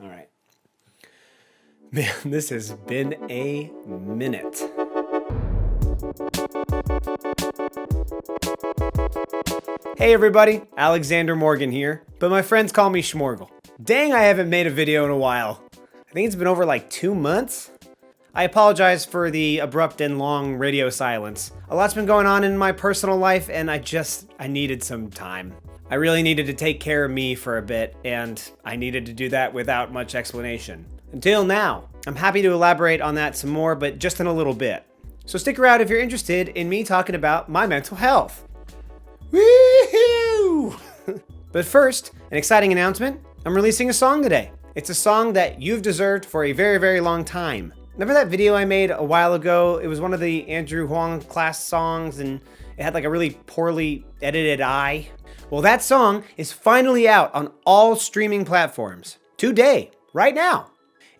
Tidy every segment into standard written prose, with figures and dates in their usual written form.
All right. Man, this has been a minute. Hey everybody, Alexander Morgan here, but my friends call me Schmorgel. Dang, I haven't made a video in a while. I think it's been over like 2 months. I apologize for the abrupt and long radio silence. A lot's been going on in my personal life and I needed some time. I really needed to take care of me for a bit, and I needed to do that without much explanation. Until now. I'm happy to elaborate on that some more, but just in a little bit. So stick around if you're interested in me talking about my mental health. Woohoo! But first, an exciting announcement. I'm releasing a song today. It's a song that you've deserved for a very, very long time. Remember that video I made a while ago? It was one of the Andrew Huang class songs, and it had like a really poorly edited eye. Well, that song is finally out on all streaming platforms. Today, right now.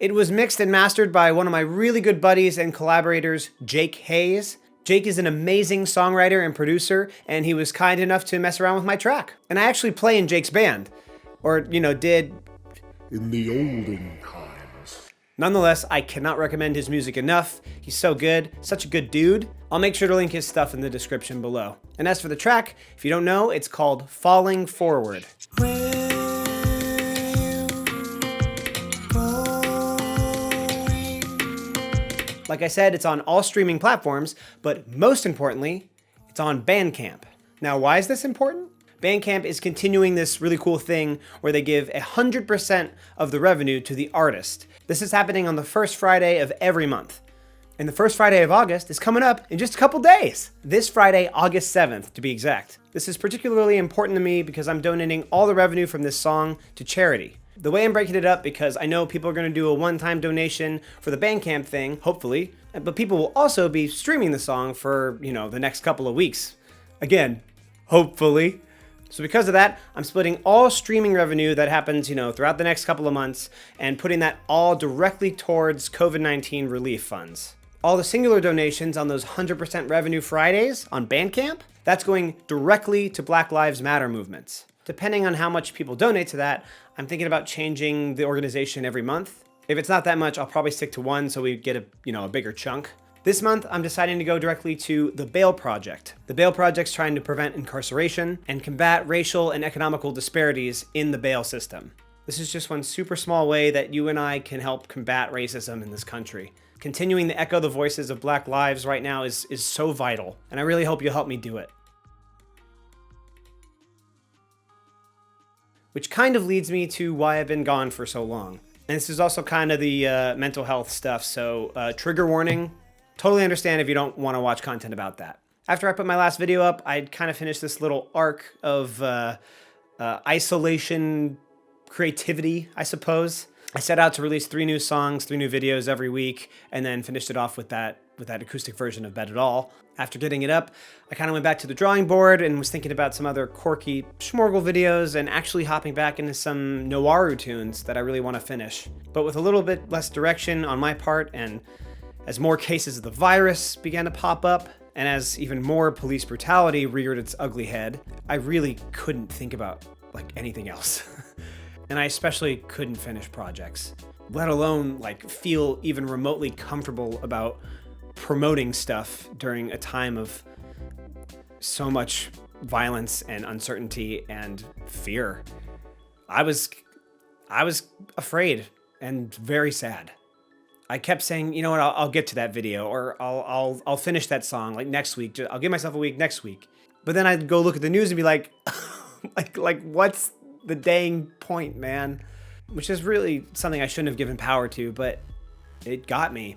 It was mixed and mastered by one of my really good buddies and collaborators, Jake Hayes. Jake is an amazing songwriter and producer, and he was kind enough to mess around with my track. And I actually play in Jake's band. Or, did. In the olden times. Nonetheless, I cannot recommend his music enough. He's so good, such a good dude. I'll make sure to link his stuff in the description below. And as for the track, if you don't know, it's called Falling Forward. Like I said, it's on all streaming platforms, but most importantly, it's on Bandcamp. Now, why is this important? Bandcamp is continuing this really cool thing where they give 100% of the revenue to the artist. This is happening on the first Friday of every month. And the first Friday of August is coming up in just a couple days. This Friday, August 7th, to be exact. This is particularly important to me because I'm donating all the revenue from this song to charity. The way I'm breaking it up, because I know people are going to do a one-time donation for the Bandcamp thing, hopefully, but people will also be streaming the song for, the next couple of weeks. Again, hopefully. So because of that, I'm splitting all streaming revenue that happens, throughout the next couple of months and putting that all directly towards COVID-19 relief funds. All the singular donations on those 100% revenue Fridays on Bandcamp, that's going directly to Black Lives Matter movements. Depending on how much people donate to that, I'm thinking about changing the organization every month. If it's not that much, I'll probably stick to one so we get a bigger chunk. This month, I'm deciding to go directly to the Bail Project. The Bail Project's trying to prevent incarceration and combat racial and economical disparities in the bail system. This is just one super small way that you and I can help combat racism in this country. Continuing to echo the voices of Black lives right now is so vital, and I really hope you'll help me do it. Which kind of leads me to why I've been gone for so long. And this is also kind of the mental health stuff, so trigger warning. Totally understand if you don't want to watch content about that. After I put my last video up, I'd kind of finished this little arc of isolation creativity, I suppose. I set out to release 3 new songs, 3 new videos every week, and then finished it off with that acoustic version of Bet It All. After getting it up, I kind of went back to the drawing board and was thinking about some other quirky Schmorgel videos and actually hopping back into some Noiru tunes that I really want to finish. But with a little bit less direction on my part, and as more cases of the virus began to pop up, and as even more police brutality reared its ugly head, I really couldn't think about anything else. And I especially couldn't finish projects, let alone feel even remotely comfortable about promoting stuff during a time of so much violence and uncertainty and fear. I was afraid and very sad. I kept saying, you know what, I'll get to that video, or I'll finish that song next week. I'll give myself a week next week. But then I'd go look at the news and be like, what's the dang point, man? Which is really something I shouldn't have given power to, but it got me.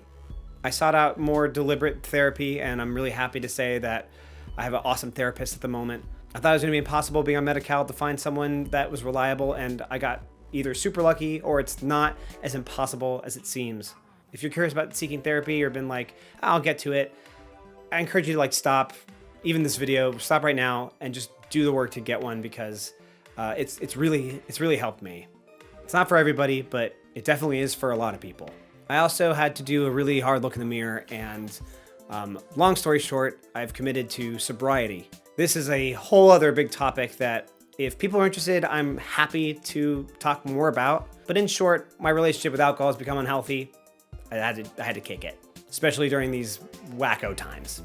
I sought out more deliberate therapy, and I'm really happy to say that I have an awesome therapist at the moment. I thought it was going to be impossible being on Medi-Cal to find someone that was reliable, and I got either super lucky or it's not as impossible as it seems. If you're curious about seeking therapy or been I'll get to it, I encourage you to stop, even this video, stop right now and just do the work to get one, because it's really helped me. It's not for everybody, but it definitely is for a lot of people. I also had to do a really hard look in the mirror, and long story short, I've committed to sobriety. This is a whole other big topic that If people are interested, I'm happy to talk more about. But in short, my relationship with alcohol has become unhealthy. I had to kick it, especially during these wacko times.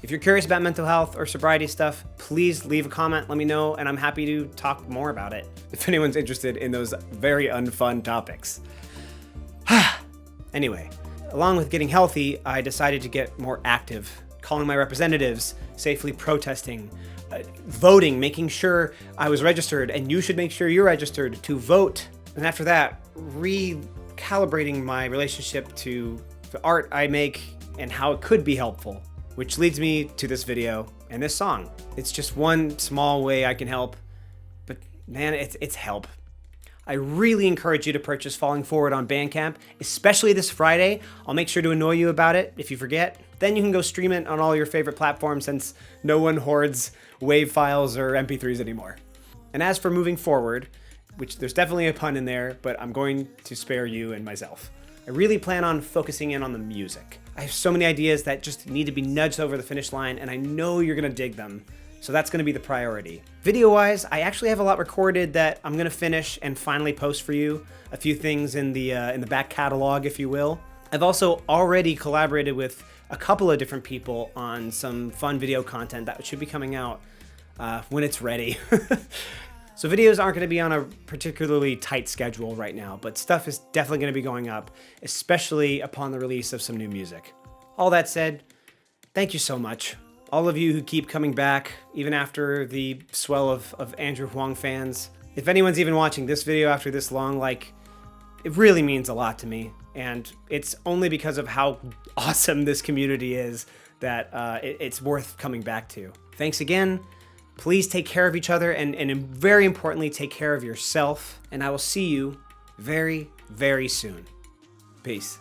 If you're curious about mental health or sobriety stuff, please leave a comment, let me know, and I'm happy to talk more about it if anyone's interested in those very unfun topics. Anyway, along with getting healthy, I decided to get more active, calling my representatives, safely protesting, voting, making sure I was registered, and you should make sure you're registered to vote. And after that, recalibrating my relationship to the art I make and how it could be helpful, which leads me to this video and this song. It's just one small way I can help, but man, it's help. I really encourage you to purchase Falling Forward on Bandcamp, especially this Friday. I'll make sure to annoy you about it if you forget. Then you can go stream it on all your favorite platforms since no one hoards WAV files or MP3s anymore. And as for moving forward, which there's definitely a pun in there, but I'm going to spare you and myself. I really plan on focusing in on the music. I have so many ideas that just need to be nudged over the finish line, and I know you're gonna dig them. So that's gonna be the priority. Video-wise, I actually have a lot recorded that I'm gonna finish and finally post for you. A few things in the back catalog, if you will. I've also already collaborated with a couple of different people on some fun video content that should be coming out when it's ready. So videos aren't gonna be on a particularly tight schedule right now, but stuff is definitely gonna be going up, especially upon the release of some new music. All that said, thank you so much. All of you who keep coming back, even after the swell of Andrew Huang fans. If anyone's even watching this video after this long, like, it really means a lot to me. And it's only because of how awesome this community is that it's worth coming back to. Thanks again. Please take care of each other and very importantly, take care of yourself. And I will see you very, very soon. Peace.